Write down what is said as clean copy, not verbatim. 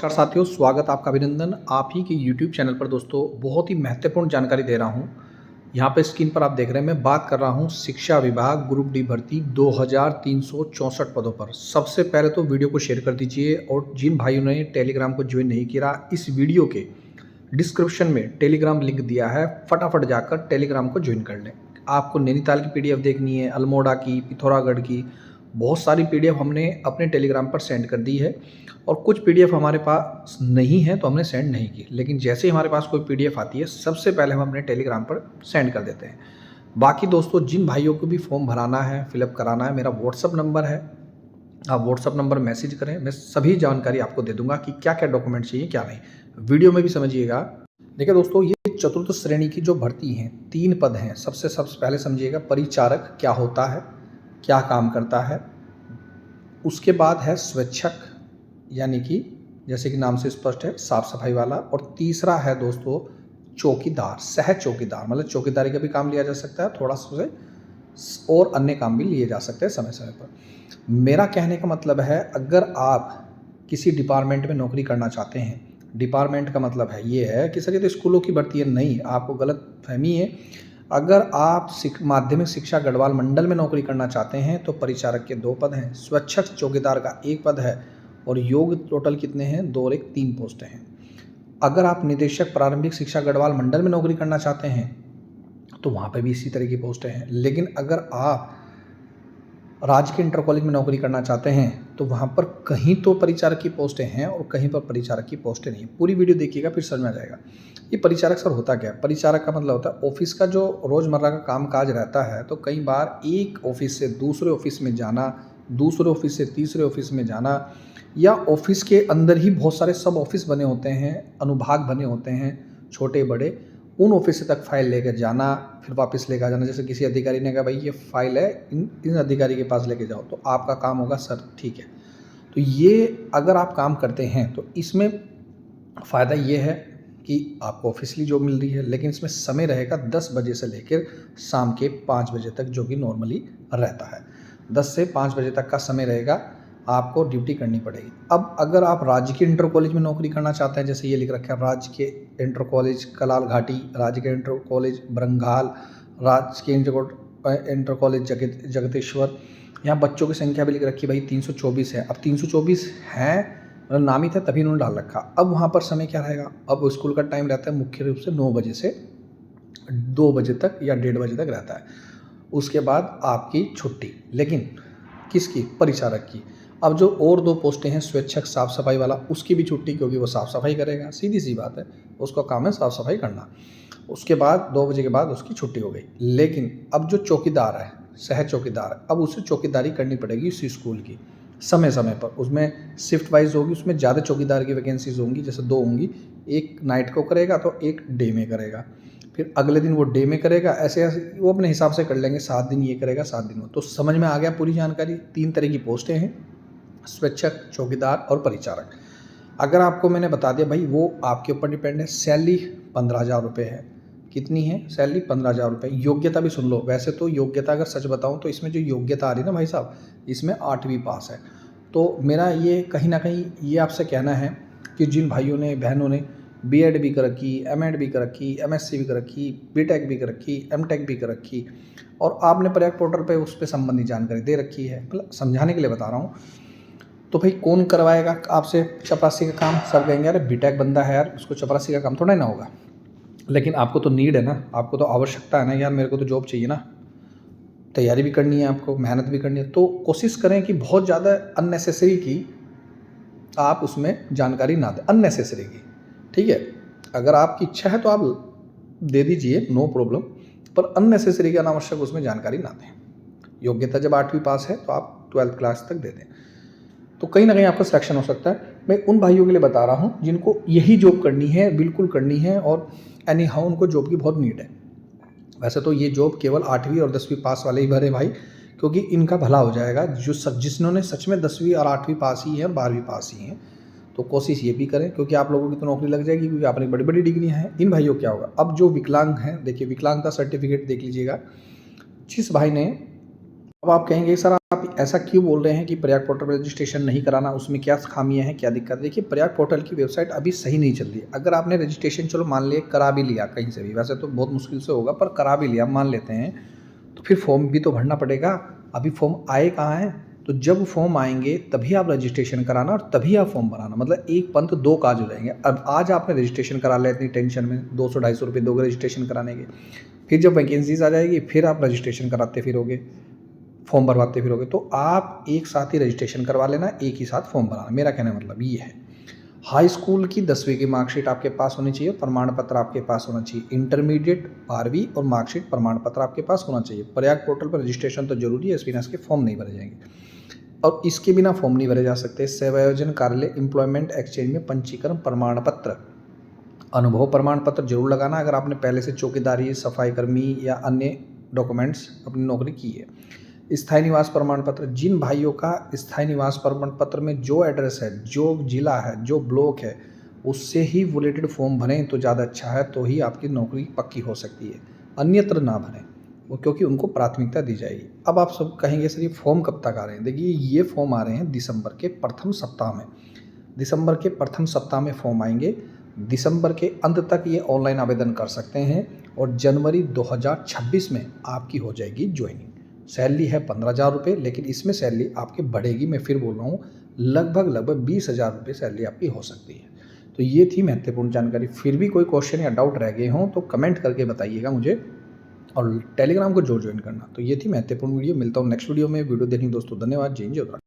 नमस्कार साथियों, स्वागत आपका अभिनंदन आप ही के YouTube चैनल पर। दोस्तों बहुत ही महत्वपूर्ण जानकारी दे रहा हूँ। यहाँ पे स्क्रीन पर आप देख रहे हैं, मैं बात कर रहा हूँ शिक्षा विभाग ग्रुप डी भर्ती 2364 पदों पर। सबसे पहले तो वीडियो को शेयर कर दीजिए और जिन भाइयों ने टेलीग्राम को ज्वाइन नहीं किया, इस वीडियो के डिस्क्रिप्शन में टेलीग्राम लिंक दिया है, फटाफट जाकर टेलीग्राम को ज्वाइन कर लें। आपको नैनीताल की PDF देखनी है, अल्मोड़ा की, पिथौरागढ़ की, बहुत सारी PDF हमने अपने टेलीग्राम पर सेंड कर दी है और कुछ PDF हमारे पास नहीं है तो हमने सेंड नहीं की। लेकिन जैसे ही हमारे पास कोई PDF आती है, सबसे पहले हम अपने टेलीग्राम पर सेंड कर देते हैं। बाकी दोस्तों, जिन भाइयों को भी फॉर्म भराना है, फिलअप कराना है, मेरा व्हाट्सअप नंबर है, आप व्हाट्सअप नंबर मैसेज करें, मैं सभी जानकारी आपको दे दूंगा कि क्या क्या डॉक्यूमेंट चाहिए क्या नहीं। वीडियो में भी समझिएगा। देखिए दोस्तों, ये चतुर्थ श्रेणी की जो भर्ती हैं, 3 पद हैं। सबसे पहले समझिएगा, परिचारक क्या होता है, क्या काम करता है। उसके बाद है स्वेच्छक, यानी कि जैसे कि नाम से स्पष्ट है, साफ सफाई वाला। और तीसरा है दोस्तों चौकीदार, सह चौकीदार, मतलब चौकीदारी का भी काम लिया जा सकता है थोड़ा से, और अन्य काम भी लिए जा सकते हैं समय समय पर। मेरा कहने का मतलब है, अगर आप किसी डिपार्टमेंट में नौकरी करना चाहते हैं, डिपार्टमेंट का मतलब है ये है कि सर ये तो स्कूलों की भर्ती है, नहीं, आपको गलत फहमी है। अगर आप माध्यमिक शिक्षा गढ़वाल मंडल में नौकरी करना चाहते हैं तो परिचारक के 2 पद हैं, स्वच्छक चौकीदार का 1 पद है और योग टोटल कितने हैं, 2 और 1 3 पोस्टें हैं। अगर आप निदेशक प्रारंभिक शिक्षा गढ़वाल मंडल में नौकरी करना चाहते हैं तो वहाँ पे भी इसी तरह की पोस्टें हैं। लेकिन अगर आप राजकीय इंटर कॉलेज में नौकरी करना चाहते हैं तो वहाँ पर कहीं तो परिचारक की पोस्टें हैं और कहीं पर परिचारक की पोस्टें नहीं। पूरी वीडियो देखिएगा, फिर समझ में आ जाएगा। ये परिचारक सर होता क्या है। परिचारक का मतलब होता है ऑफिस का जो रोज़मर्रा का काम काज रहता है। तो कई बार एक ऑफिस से दूसरे ऑफिस में जाना, दूसरे ऑफिस से तीसरे ऑफिस में जाना, या ऑफिस के अंदर ही बहुत सारे सब ऑफिस बने होते हैं, अनुभाग बने होते हैं छोटे बड़े, उन ऑफिस तक फाइल लेकर जाना, फिर वापस लेकर जाना। जैसे किसी अधिकारी ने कहा भाई ये फाइल है, इन अधिकारी के पास लेके जाओ, तो आपका काम होगा सर ठीक है। तो ये अगर आप काम करते हैं तो इसमें फ़ायदा ये है कि आपको ऑफिशियली जॉब मिल रही है, लेकिन इसमें समय रहेगा 10 बजे से लेकर शाम के 5 बजे तक, जो कि नॉर्मली रहता है। 10 से 5 बजे तक का समय रहेगा, आपको ड्यूटी करनी पड़ेगी। अब अगर आप राजकीय इंटर कॉलेज में नौकरी करना चाहते हैं, जैसे ये लिख रखा है राजकीय इंटर कॉलेज कलाल घाटी, राजकीय इंटर कॉलेज बरंगाल, राजकीय इंटर कॉलेज जगतेश्वर, यहाँ बच्चों की संख्या भी लिख रखी है भाई 324 है। अब 324 हैं, मतलब नाम ही था तभी उन्होंने डाल रखा। अब वहाँ पर समय क्या रहेगा, अब स्कूल का टाइम रहता है मुख्य रूप से 9 बजे से 2 बजे तक या 1:30 बजे तक रहता है। उसके बाद आपकी छुट्टी, लेकिन किसकी, परिचारक की। अब जो और 2 पोस्टें हैं, स्वेच्छक साफ सफाई वाला, उसकी भी छुट्टी, क्योंकि वो साफ सफाई करेगा, सीधी सी बात है, उसका काम है साफ सफाई करना। उसके बाद 2 बजे के बाद उसकी छुट्टी हो गई। लेकिन अब जो चौकीदार है, सह चौकीदार, अब उसे चौकीदारी करनी पड़ेगी उसी स्कूल की, समय समय पर। उसमें शिफ्ट वाइज होगी, उसमें ज़्यादा चौकीदार की वैकेंसीज होंगी, जैसे 2 होंगी, एक नाइट को करेगा तो एक डे में करेगा, फिर अगले दिन वो डे में करेगा, ऐसे ऐसे वो अपने हिसाब से कर लेंगे, 7 दिन ये करेगा 7 दिन वो। तो समझ में आ गया पूरी जानकारी। 3 तरह की पोस्टें हैं, स्वच्छक, चौकीदार और परिचारक। अगर आपको मैंने बता दिया भाई, वो आपके ऊपर डिपेंड है। सैलरी 15,000 रुपये है। कितनी है सैलरी, 15,000 रुपये। योग्यता भी सुन लो। वैसे तो योग्यता अगर सच बताऊं तो इसमें जो योग्यता आ रही है ना भाई साहब, इसमें 8वीं पास है। तो मेरा ये कहीं ना कहीं ये आपसे कहना है कि जिन भाइयों ने बहनों ने B.Ed भी कर रखी, M.Ed भी कर रखी, MSc भी कर रखी, B.Tech भी कर रखी, M.Tech भी कर रखी, और आपने प्रयाग पोर्टल पे उस पर संबंधित जानकारी दे रखी है, मतलब समझाने के लिए बता रहा हूँ, तो भाई कौन करवाएगा आपसे चपरासी का काम। सब कहेंगे यार B.Tech बंदा है यार, उसको चपरासी का काम थोड़ा ही ना होगा। लेकिन आपको तो नीड है ना, आपको तो आवश्यकता है ना यार, मेरे को तो जॉब चाहिए ना, तैयारी भी करनी है आपको, मेहनत भी करनी है। तो कोशिश करें कि बहुत ज़्यादा अननेसेसरी की आप उसमें जानकारी ना दें, अननेसेसरी की, ठीक है। अगर आपकी इच्छा है तो आप दे दीजिए, नो प्रॉब्लम, पर अननेसेसरी की अनावश्यक उसमें जानकारी ना दें। योग्यता जब 8वीं पास है तो आप 12th क्लास तक दे दें, तो कहीं ना कहीं आपका सिलेक्शन हो सकता है। मैं उन भाइयों के लिए बता रहा हूँ जिनको यही जॉब करनी है, बिल्कुल करनी है, और एनी हाउ उनको जॉब की बहुत नीड है। वैसे तो ये जॉब केवल 8वीं और 10वीं पास वाले ही भरे भाई, क्योंकि इनका भला हो जाएगा। जिन्होंने सच में 10वीं और 8वीं पास ही है और 12वीं पास ही हैं, तो कोशिश ये भी करें, क्योंकि आप लोगों की तो नौकरी लग जाएगी, क्योंकि आपने बड़ी बड़ी डिग्रियाँ हैं। इन भाइयों क्या होगा, अब जो विकलांग हैं, देखिए विकलांगता सर्टिफिकेट देख लीजिएगा जिस भाई ने। अब आप कहेंगे सर आप ऐसा क्यों बोल रहे हैं कि प्रयाग पोर्टल पर रजिस्ट्रेशन नहीं कराना, उसमें क्या खामियां हैं, क्या दिक्कत है? देखिए, प्रयाग पोर्टल की वेबसाइट अभी सही नहीं चल रही है। अगर आपने रजिस्ट्रेशन चलो मान लिया करा भी लिया कहीं से भी, वैसे तो बहुत मुश्किल से होगा पर करा भी लिया मान लेते हैं, तो फिर फॉर्म भी तो भरना पड़ेगा। अभी फॉर्म आए कहाँ हैं? तो जब फॉर्म आएंगे तभी आप रजिस्ट्रेशन कराना और तभी आप फॉर्म भराना, मतलब एक पंथ दो काज हो जाएंगे। अब आज आपने रजिस्ट्रेशन करा लिया इतनी टेंशन में, 200-250 रुपये दोगे रजिस्ट्रेशन कराने के, फिर जब वैकेंसीज आ जाएगी फिर आप रजिस्ट्रेशन कराते फिरोगे, फॉर्म भरवाते फिरोगे। तो आप एक साथ ही रजिस्ट्रेशन करवा लेना, एक ही साथ फॉर्म भराना। मेरा कहने का मतलब ये है। हाई स्कूल की 10वीं की मार्कशीट आपके पास होनी चाहिए, प्रमाण पत्र आपके पास होना चाहिए। इंटरमीडिएट 12वीं और मार्कशीट प्रमाण पत्र आपके पास होना चाहिए। प्रयाग पोर्टल पर रजिस्ट्रेशन तो जरूरी है, बिना इसके फॉर्म नहीं भरे जाएंगे और इसके बिना फॉर्म नहीं भरे जा सकते। सेवायोजन कार्यालय एम्प्लॉयमेंट एक्सचेंज में पंजीकरण प्रमाण पत्र, अनुभव प्रमाण पत्र जरूर लगाना अगर आपने पहले से चौकीदारी, सफाई कर्मी या अन्य डॉक्यूमेंट्स अपनी नौकरी की है। स्थायी निवास प्रमाण पत्र, जिन भाइयों का स्थायी निवास प्रमाण पत्र में जो एड्रेस है, जो जिला है, जो ब्लॉक है, उससे ही रिलेटेड फॉर्म भरें तो ज़्यादा अच्छा है, तो ही आपकी नौकरी पक्की हो सकती है। अन्यत्र ना भरें वो, क्योंकि उनको प्राथमिकता दी जाएगी। अब आप सब कहेंगे सर ये फॉर्म कब तक आ रहे हैं? देखिए, ये फॉर्म आ रहे हैं दिसंबर के प्रथम सप्ताह में। दिसंबर के प्रथम सप्ताह में फॉर्म आएंगे। दिसंबर के अंत तक ये ऑनलाइन आवेदन कर सकते हैं और जनवरी 2026 में आपकी हो जाएगी ज्वाइनिंग। सैलरी है 15,000 रुपये, लेकिन इसमें सैलरी आपकी बढ़ेगी। मैं फिर बोल रहा हूँ, लगभग 20,000 रुपये सैलरी आपकी हो सकती है। तो ये थी महत्वपूर्ण जानकारी। फिर भी कोई क्वेश्चन या डाउट रह गए हों तो कमेंट करके बताइएगा मुझे, और टेलीग्राम को जो ज्वाइन करना। तो ये थी महत्वपूर्ण वीडियो। मिलता हूँ नेक्स्ट वीडियो में। वीडियो देखने दोस्तों धन्यवाद। जय हिंद, जय उत्तराखंड।